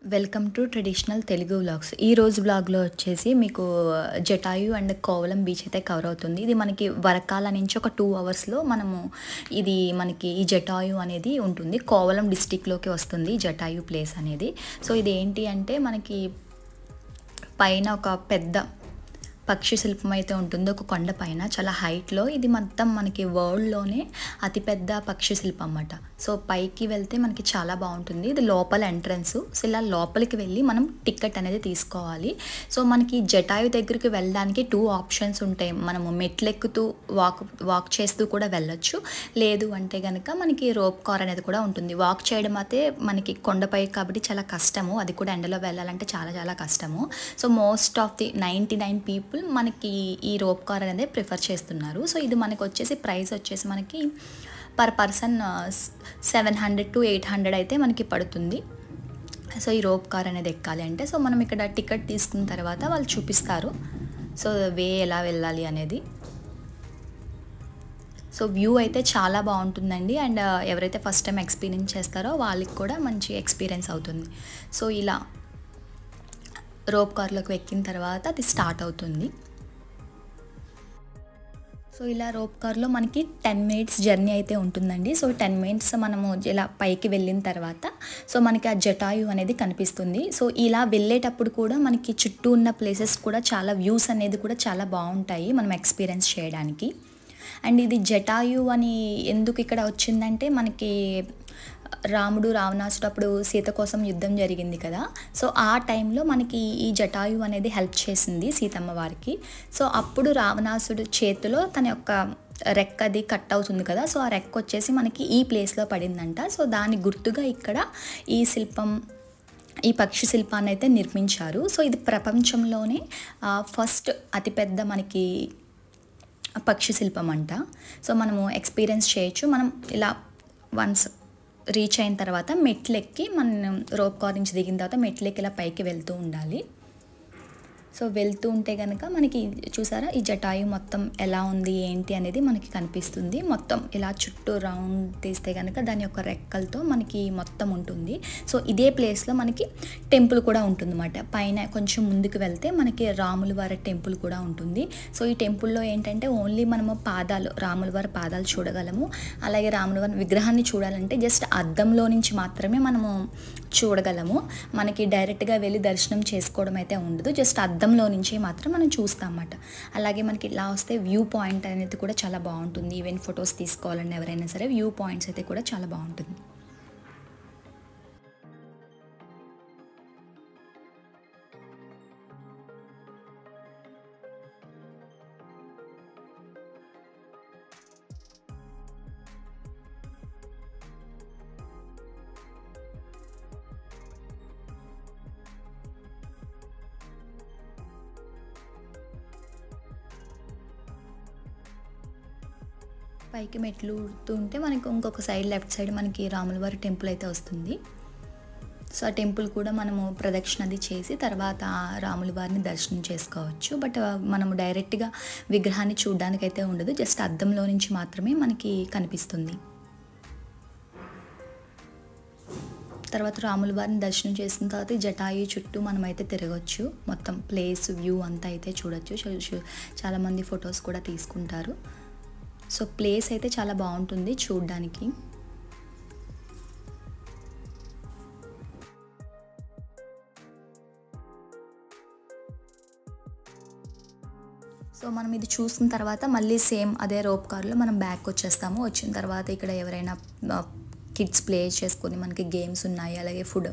Welcome to traditional Telugu vlogs. ఈ రోజు వ్లాగ్లో వచ్చేసి మీకు జటాయు అండ్ కోవలం బీచ్ అయితే కవర్ అవుతుంది. ఇది మనకి వరకాల నుంచి ఒక 2 అవర్స్లో మనము ఇది మనకి ఈ జటాయు అనేది ఉంటుంది. కోవలం డిస్టిక్లోకి వస్తుంది జటాయు ప్లేస్ అనేది. సో ఇది ఏంటి అంటే మనకి పైన ఒక పెద్ద పక్షి శిల్పం అయితే ఉంటుంది ఒక కొండ పైన చాలా హైట్లో. ఇది మొత్తం మనకి వరల్డ్లోనే అతిపెద్ద పక్షి శిల్పం అన్నమాట. సో పైకి వెళ్తే మనకి చాలా బాగుంటుంది. ఇది లోపల ఎంట్రన్స్. సో ఇలా లోపలికి వెళ్ళి మనం టికెట్ అనేది తీసుకోవాలి. సో మనకి జటాయు దగ్గరికి వెళ్ళడానికి 2 ఆప్షన్స్ ఉంటాయి. మనము మెట్లెక్కుతూ వాక్ చేస్తూ కూడా వెళ్ళొచ్చు. లేదు అంటే కనుక మనకి రోప్ కార్ అనేది కూడా ఉంటుంది. వాక్ చేయడం అయితే మనకి కొండపై కాబట్టి చాలా కష్టము. అది కూడా ఎండలో వెళ్ళాలంటే చాలా చాలా కష్టము. So most of the 99 people మనకి ఈ రోప్ కార్ అనేది ప్రిఫర్ చేస్తున్నారు. సో ఇది మనకి వచ్చేసి ప్రైస్ వచ్చేసి మనకి పర్ పర్సన్ 700 to 800 అయితే మనకి పడుతుంది. సో ఈ రోప్ కార్ అనేది ఎక్కాలి అంటే సో మనం ఇక్కడ టికెట్ తీసుకున్న తర్వాత వాళ్ళు చూపిస్తారు సో వే ఎలా వెళ్ళాలి అనేది. సో వ్యూ అయితే చాలా బాగుంటుందండి. అండ్ ఎవరైతే ఫస్ట్ టైం ఎక్స్పీరియన్స్ చేస్తారో వాళ్ళకి కూడా మంచి ఎక్స్పీరియన్స్ అవుతుంది. సో ఇలా రోప్ కార్లోకి ఎక్కిన తర్వాత అది స్టార్ట్ అవుతుంది. సో ఇలా రోప్ కార్లో మనకి 10 minutes జర్నీ అయితే ఉంటుందండి. సో 10 minutes మనము ఇలా పైకి వెళ్ళిన తర్వాత సో మనకి ఆ జటాయు అనేది కనిపిస్తుంది. సో ఇలా వెళ్ళేటప్పుడు కూడా మనకి చుట్టూ ఉన్న ప్లేసెస్ కూడా చాలా వ్యూస్ అనేది కూడా చాలా బాగుంటాయి మనం ఎక్స్పీరియన్స్ చేయడానికి. అండ్ ఇది జటాయు అని ఎందుకు ఇక్కడ వచ్చిందంటే మనకి రాముడు రావణాసుడు అప్పుడు సీత కోసం యుద్ధం జరిగింది కదా. సో ఆ టైంలో మనకి ఈ జటాయు అనేది హెల్ప్ చేసింది సీతమ్మ వారికి. సో అప్పుడు రావణాసుడు చేతిలో తన యొక్క రెక్కది కట్ అవుతుంది కదా. సో ఆ రెక్క వచ్చేసి మనకి ఈ ప్లేస్లో పడిందంట. సో దాని గుర్తుగా ఇక్కడ ఈ శిల్పం ఈ పక్షి శిల్పాన్ని అయితే నిర్మించారు. సో ఇది ప్రపంచంలోనే ఫస్ట్ అతిపెద్ద మనకి పక్షి శిల్పం అంట. సో మనము ఎక్స్పీరియన్స్ చేయొచ్చు. మనం ఇలా వన్స్ రీచ్ అయిన తర్వాత మెట్లెక్కి మనం రోప్ కార్ నుంచి దిగిన తర్వాత మెట్లెక్కి ఇలా పైకి వెళ్తూ ఉండాలి. సో వెళ్తూ ఉంటే కనుక మనకి చూసారా ఈ జటాయు మొత్తం ఎలా ఉంది ఏంటి అనేది మనకి కనిపిస్తుంది. మొత్తం ఇలా చుట్టూ రౌండ్ తీస్తే కనుక దాని యొక్క రెక్కలతో మనకి మొత్తం ఉంటుంది. సో ఇదే ప్లేస్లో మనకి టెంపుల్ కూడా ఉంటుంది అన్నమాట. పైన కొంచెం ముందుకు వెళ్తే మనకి రాముల వారి టెంపుల్ కూడా ఉంటుంది. సో ఈ టెంపుల్లో ఏంటంటే ఓన్లీ మనము రాముల వారి పాదాలు చూడగలము. అలాగే రాముల వారి విగ్రహాన్ని చూడాలంటే జస్ట్ అద్దంలో నుంచి మాత్రమే మనము చూడగలము. మనకి డైరెక్ట్గా వెళ్ళి దర్శనం చేసుకోవడం అయితే ఉండదు. జస్ట్ అద్దంలో నుంచి మాత్రం మనం చూస్తాం అన్నమాట. అలాగే మనకి ఇలా వస్తే వ్యూ పాయింట్ అనేది కూడా చాలా బాగుంటుంది. ఈవెన్ ఫొటోస్ తీసుకోవాలని ఎవరైనా సరే వ్యూ పాయింట్స్ అయితే కూడా చాలా బాగుంటుంది. పైకి మెట్లు ఉంటే మనకి ఇంకొక సైడ్ లెఫ్ట్ సైడ్ మనకి రాములవారి టెంపుల్ అయితే వస్తుంది. సో ఆ టెంపుల్ కూడా మనము ప్రదక్షిణది చేసి తర్వాత రాముల వారిని దర్శనం చేసుకోవచ్చు. బట్ మనము డైరెక్ట్గా విగ్రహాన్ని చూడడానికి అయితే ఉండదు. జస్ట్ అద్దంలో నుంచి మాత్రమే మనకి కనిపిస్తుంది. తర్వాత రాముల వారిని దర్శనం చేసిన తర్వాత జటాయు చుట్టూ మనమైతే తిరగచ్చు. మొత్తం ప్లేస్ వ్యూ అంతా అయితే చూడొచ్చు. చాలామంది ఫొటోస్ కూడా తీసుకుంటారు. సో ప్లేస్ అయితే చాలా బాగుంటుంది చూడడానికి. సో మనం ఇది చూసిన తర్వాత మళ్ళీ సేమ్ అదే రోప్ కార్లో మనం బ్యాక్ వచ్చేస్తాము. వచ్చిన తర్వాత ఇక్కడ ఎవరైనా కిడ్స్ ప్లే చేసుకొని మనకి గేమ్స్ ఉన్నాయి. అలాగే ఫుడ్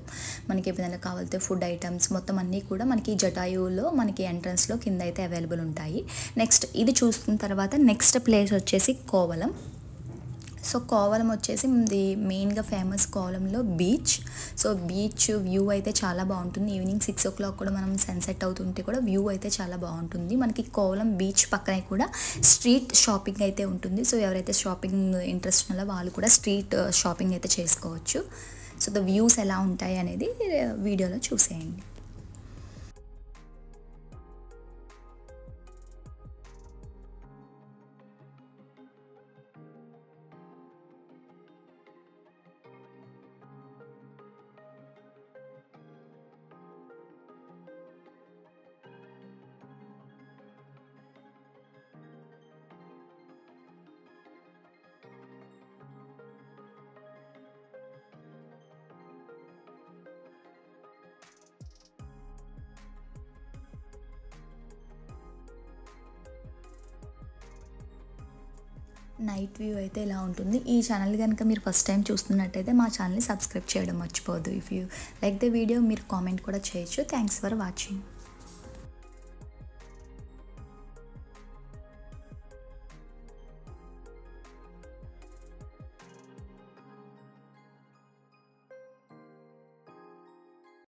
మనకి ఏదైనా కావాలితే ఫుడ్ ఐటమ్స్ మొత్తం అన్నీ కూడా మనకి జటాయులో మనకి ఎంట్రన్స్లో కింద అయితే అవైలబుల్ ఉంటాయి. నెక్స్ట్ ఇది చూసుకున్న తర్వాత నెక్స్ట్ ప్లేస్ వచ్చేసి కోవలం. సో కోవలం వచ్చేసి ఇది మెయిన్గా ఫేమస్ కోవలంలో బీచ్. సో బీచ్ వ్యూ అయితే చాలా బాగుంటుంది. ఈవినింగ్ 6 o'clock కూడా మనం సన్సెట్ అవుతుంటే కూడా వ్యూ అయితే చాలా బాగుంటుంది. మనకి కోవలం బీచ్ పక్కనే కూడా స్ట్రీట్ షాపింగ్ అయితే ఉంటుంది. సో ఎవరైతే షాపింగ్ ఇంట్రెస్ట్ ఉన్నారో వాళ్ళు కూడా స్ట్రీట్ షాపింగ్ అయితే చేసుకోవచ్చు. సో ద వ్యూస్ ఎలా ఉంటాయి అనేది వీడియోలో చూసేయండి. నైట్ వ్యూ అయితే ఇలా ఉంటుంది. ఈ ఛానల్ కనుక మీరు ఫస్ట్ టైం చూస్తున్నట్టయితే మా ఛానల్ని సబ్స్క్రైబ్ చేయడం మర్చిపోవద్దు. If you like the video మీరు కామెంట్ కూడా చేయొచ్చు. Thanks for watching.